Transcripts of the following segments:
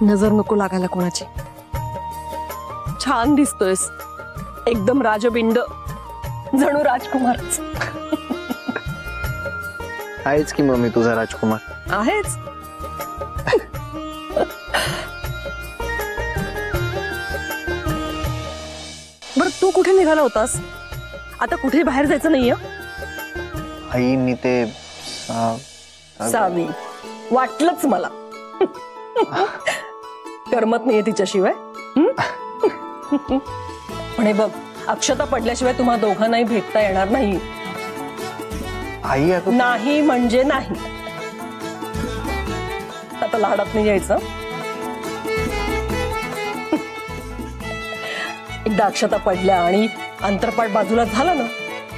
नजर नको लागायला कोणाची. छान दिसतोयस, एकदम राजबिंड, जणू राजकुमारच. आहेच की मम्मी तुझा राजकुमार. आहेच. बर तू कुठे निघाला होतास? आता कुठे बाहेर जायचं नाहीये? आई मी ते सावी, वाटलंच मला. करमत नाहीये तिच्याशिवाय. पण हे बघ, अक्षता पडल्याशिवाय तुम्हा दोघांनाही भेटता येणार नाही. आई नाही म्हणजे नाही. आता लाडात नाही यायचं. एकदा अक्षता पडल्या आणि अंतरपाठ बाजूला झाला ना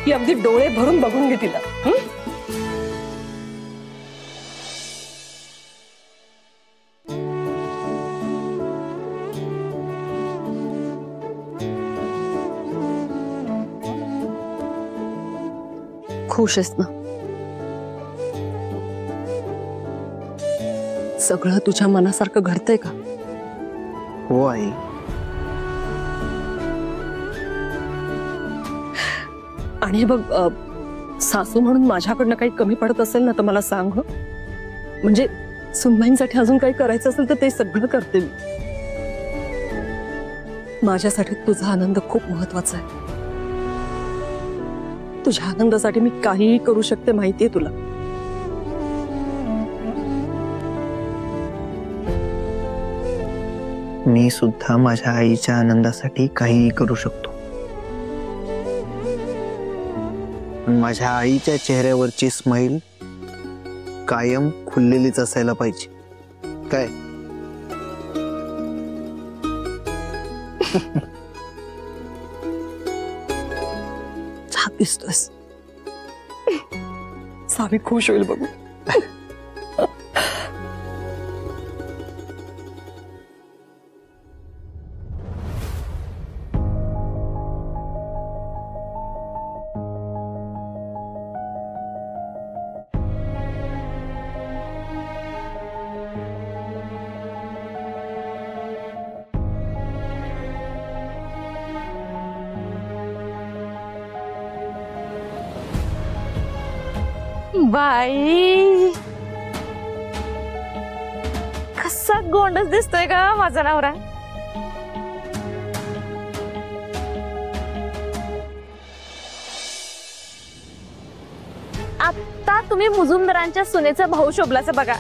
की अगदी डोळे भरून बघून घे तिला. खुश आहेस ना? सगळं तुझ्या मनासारखं घडतंय का? हो आई. आणि बघ, सासू म्हणून माझ्याकडनं काही कमी पडत असेल ना तर मला सांग. म्हणजे सुनबाईंसाठी अजून काही करायचं असेल तर ते सगळं करते मी. माझ्यासाठी तुझा आनंद खूप महत्वाचा आहे. तुझ्या आनंदासाठी मी काहीही करू शकते, माहितीये तुला. मी सुद्धा माझ्या आईच्या आनंदासाठी काहीही करू शकतो. पण माझ्या आईच्या चेहऱ्यावरची स्माइल कायम खुललेलीच असायला पाहिजे. काय? छान दिसतोस. सावी खुश होईल बघू. बाई, कसा गोंडच दिसतोय का माझा नवरा. आता तुम्ही मुजुमदारांच्या सुनेचा भाऊ शोभलाच बघा.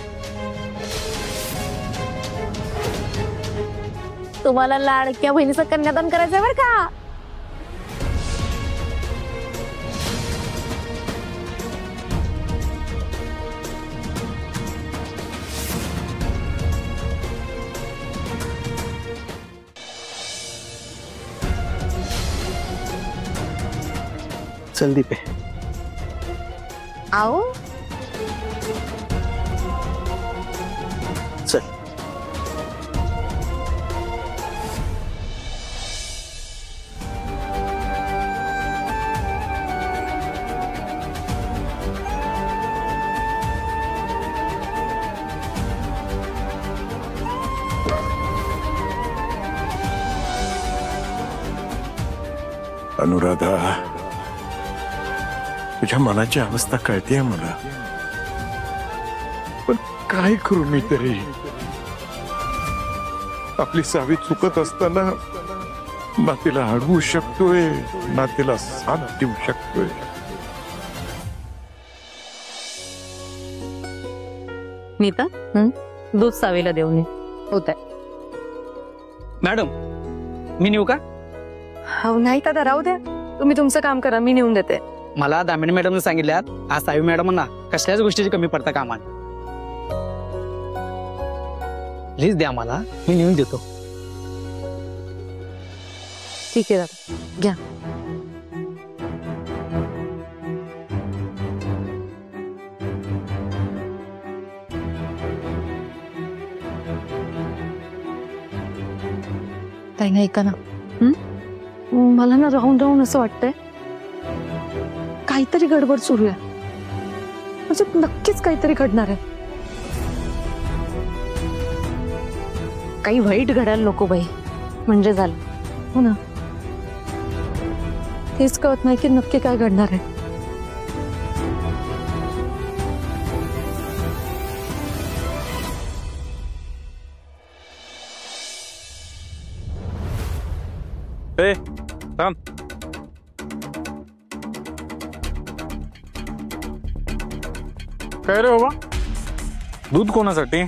तुम्हाला लाडक्या बहिणीचं कन्यादान करायचंय बरं का. चल दीपे. आओ चल. अनुराधा, तुझ्या मनाची अवस्था कळतेय मला, पण काय करू मी तरी. आपली सावी चुकत असताना ना तिला अडवू शकतोय ना तिला साथ देऊ शकतोय. नीता, दूध सावीला देऊन होत आहे. मॅडम मी नेऊ का? हो नाही दादा, राहू द्या, तुम्ही तुमचं काम करा, मी नेऊन देते. मला दामिनी मॅडमने सांगितल्यात आज सावी मॅडमांना कसल्याच गोष्टीची कमी पडता कामा नये. प्लीज द्या मला, मी नेऊन देतो. ठीक आहे दादा, घ्या. ताई नाही का ना, मला ना राहून राहून असं वाटतंय काहीतरी गडबड सुरू आहे. म्हणजे नक्कीच काहीतरी घडणार आहे. काही वाईट घडायला नको बाई, म्हणजे झालं. हो ना, हेच कळत नाही की नक्की काय घडणार आहे. ए थांब. काय रे बाबा, दूध कोणासाठी?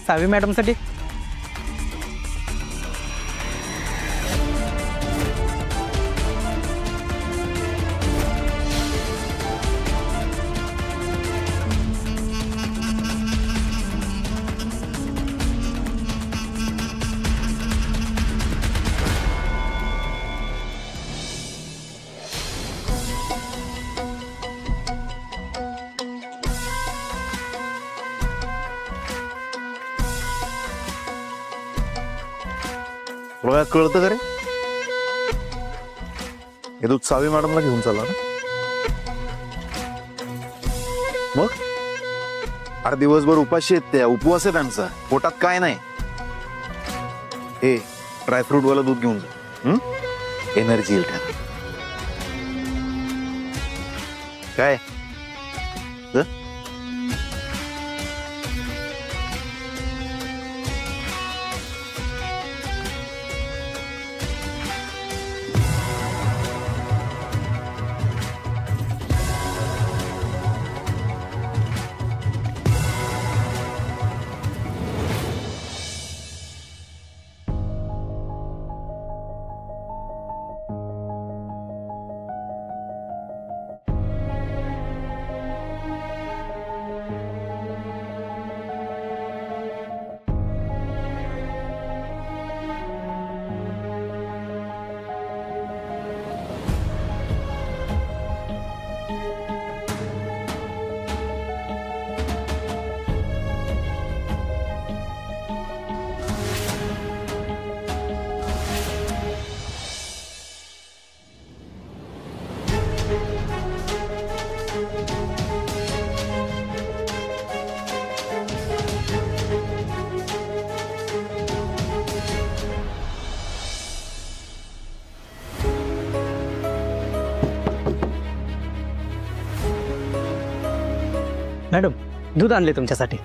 सावी मॅडम साठी. तुला कळतं का रे? हे दूध सावी मॅडमला घेऊन चालला ना? मग अरे दिवसभर उपाशी आहेत त्या, उपवास आहे त्यांचा, पोटात काय नाही. हे ड्रायफ्रूट वाला दूध घेऊन जा, एनर्जी येईल त्याला. काय जा. मॅडम दूध आणले तुमच्यासाठी.